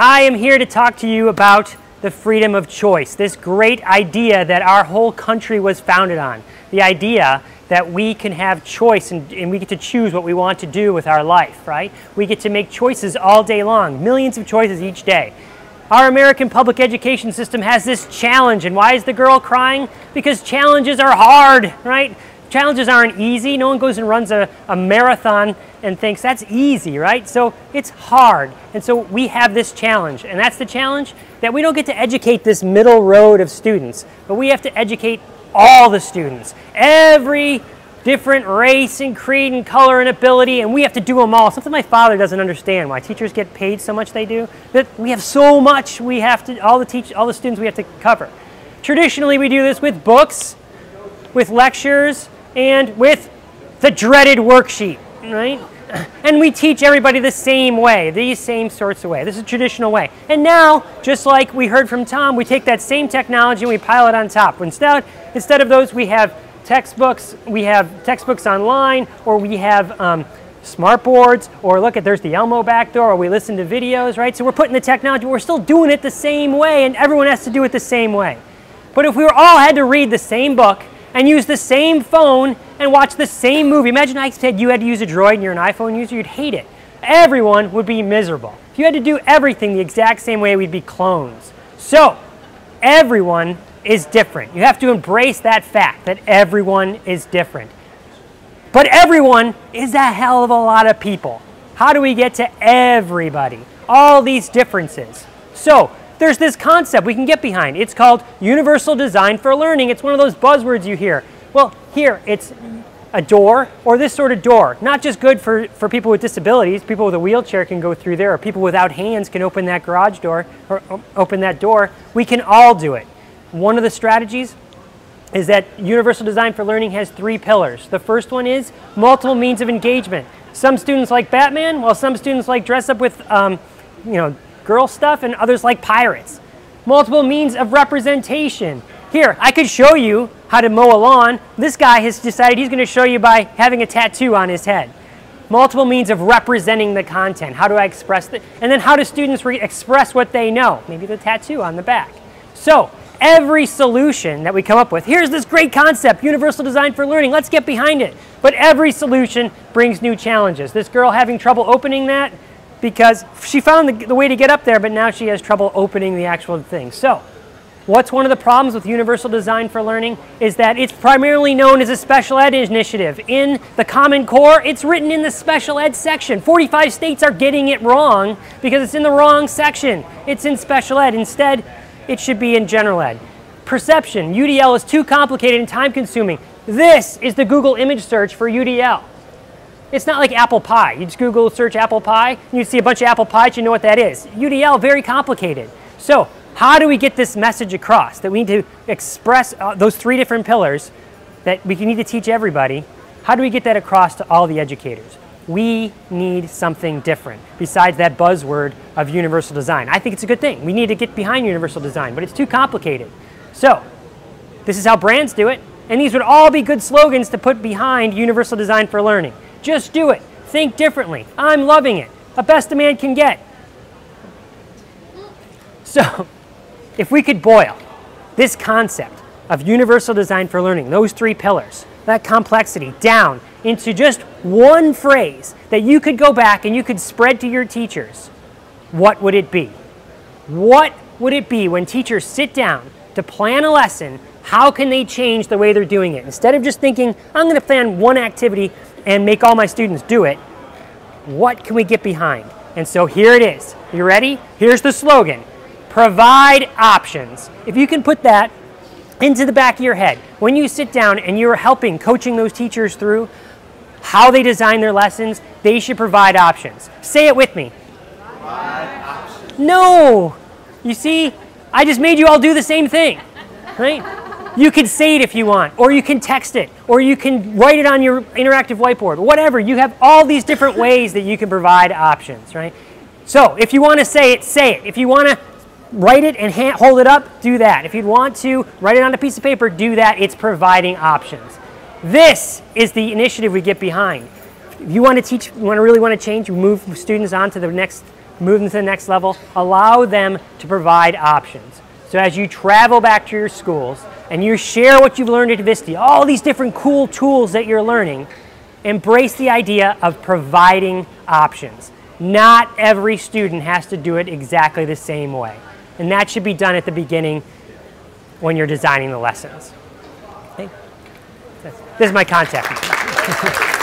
I am here to talk to you about the freedom of choice, this great idea that our whole country was founded on. The idea that we can have choice and we get to choose what we want to do with our life, right? We get to make choices all day long, millions of choices each day. Our American public education system has this challenge, and why is the girl crying? Because challenges are hard, right? Challenges aren't easy. No one goes and runs a marathon and thinks that's easy, right? So it's hard. And so we have this challenge, and that's the challenge that we don't get to educate this middle road of students, but we have to educate all the students, every different race and creed and color and ability, and we have to do them all. Something my father doesn't understand, why teachers get paid so much they do, that we have so much we have to, all the students we have to cover. Traditionally, we do this with books, with lectures, and with the dreaded worksheet, right? And we teach everybody the same way, these same sorts of way. This is a traditional way. And now, just like we heard from Tom, we take that same technology and we pile it on top. Instead of those, we have textbooks online, or we have smart boards, or look, there's the Elmo back door, or we listen to videos, right? So we're putting the technology, but we're still doing it the same way, and everyone has to do it the same way. But if we all had to read the same book, and use the same phone and watch the same movie. Imagine I said you had to use a Droid and you're an iPhone user, you'd hate it. Everyone would be miserable. If you had to do everything the exact same way, we'd be clones. So, everyone is different. You have to embrace that fact that everyone is different. But everyone is a hell of a lot of people. How do we get to everybody? All these differences. So, there's this concept we can get behind. It's called universal design for learning. It's one of those buzzwords you hear. Well, here it's a door, or this sort of door. Not just good for people with disabilities. People with a wheelchair can go through there, or people without hands can open that garage door, or open that door. We can all do it. One of the strategies is that universal design for learning has 3 pillars. The first one is multiple means of engagement. Some students like Batman, while some students like dress up with, girl stuff, and others like pirates. Multiple means of representation. Here, I could show you how to mow a lawn. This guy has decided he's going to show you by having a tattoo on his head. Multiple means of representing the content. How do I express it? And then how do students express what they know? Maybe the tattoo on the back. So, every solution that we come up with, here's this great concept, universal design for learning, let's get behind it. But every solution brings new challenges. This girl having trouble opening that, because she found the way to get up there, but now she has trouble opening the actual thing. So, what's one of the problems with universal design for learning is that it's primarily known as a special ed initiative. In the Common Core, it's written in the special ed section. 45 states are getting it wrong because it's in the wrong section. It's in special ed. Instead, it should be in general ed. Perception, UDL is too complicated and time consuming. This is the Google image search for UDL. It's not like apple pie. You just Google search apple pie, and you see a bunch of apple pies, you know what that is. UDL, very complicated. So, how do we get this message across? That we need to express those 3 different pillars that we need to teach everybody. How do we get that across to all the educators? We need something different besides that buzzword of universal design. I think it's a good thing. We need to get behind universal design, but it's too complicated. So, this is how brands do it, and these would all be good slogans to put behind universal design for learning. Just do it. Think differently. I'm loving it. The best a man can get. So, if we could boil this concept of universal design for learning, those 3 pillars, that complexity down into just one phrase that you could go back and you could spread to your teachers, what would it be? What would it be when teachers sit down to plan a lesson? How can they change the way they're doing it? Instead of just thinking, I'm going to plan one activity and make all my students do it, what can we get behind? And so here it is. You ready? Here's the slogan. Provide options. If you can put that into the back of your head, when you sit down and you're coaching those teachers through how they design their lessons, they should provide options. Say it with me. Provide options. No! You see, I just made you all do the same thing, right? You can say it if you want, or you can text it, or you can write it on your interactive whiteboard, whatever. You have all these different ways that you can provide options, right? So if you want to say it, say it. If you want to write it and hold it up, do that. If you'd want to write it on a piece of paper, do that. It's providing options. This is the initiative we get behind. If you want to teach, you really want to change, you move students on to the next move them to the next level, allow them to provide options. So as you travel back to your schools and you share what you've learned at VSTE, all these different cool tools that you're learning, embrace the idea of providing options. Not every student has to do it exactly the same way. And that should be done at the beginning when you're designing the lessons. Okay? This is my contact.